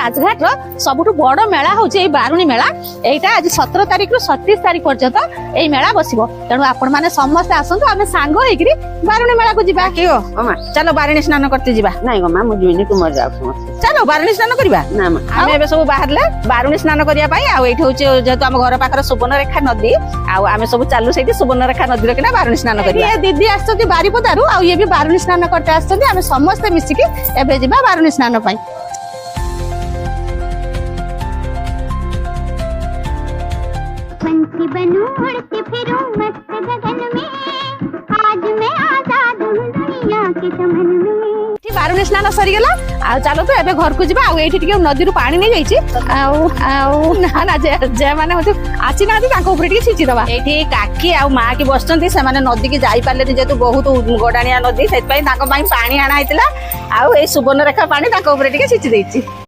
राजघाट सबुठ बड़ मेला हूँ बारुणी मेला यहाँ आज 17 तारिख रु 37 तारिख पर्यंत यही मेला बस तेणु आपण मैंने समस्ते आसतु आम सांग होकर बारुणी मेला को जीवा कि चलो बारुणी स्नान करते जीवा नहीं गमा मुझे तुम जाओ चलो बारुणी स्नान करवा आम सब बाहर बारुणी स्नान करने हूँ जेहेतु आम घर पाखर सुवर्णरेखा नदी आम सब चलू से सुवर्णरेखा नदी रखना बारुणी स्नान कर दीदी आसती बारिपदारू आ ये भी बारुणी स्नान करते आसते आम समस्ते मिसिकी एबे जीवा बारुणी स्नान पाई पंछी बनूं उड़ती फिरूं मस्त गगन में आज मैं आजाद हूँ दुनिया के चमन में बारुणी स्नान सरीगला आ चलो तो एबे घर को जीवा आ एठी टिके नदी रु पानी नहीं जाईची ना ना जे माने होते आसी ना तांको ऊपर टिके छिची दबा एठी काकी आ मां की बसचंती से माने नदी की जाई पाले जेतु बहुत गडाणिया नदी सेत पई तांको पई पानी आना हैतला आ ए सुवर्णरेखा पानी तांको ऊपर टिके छिची देईची।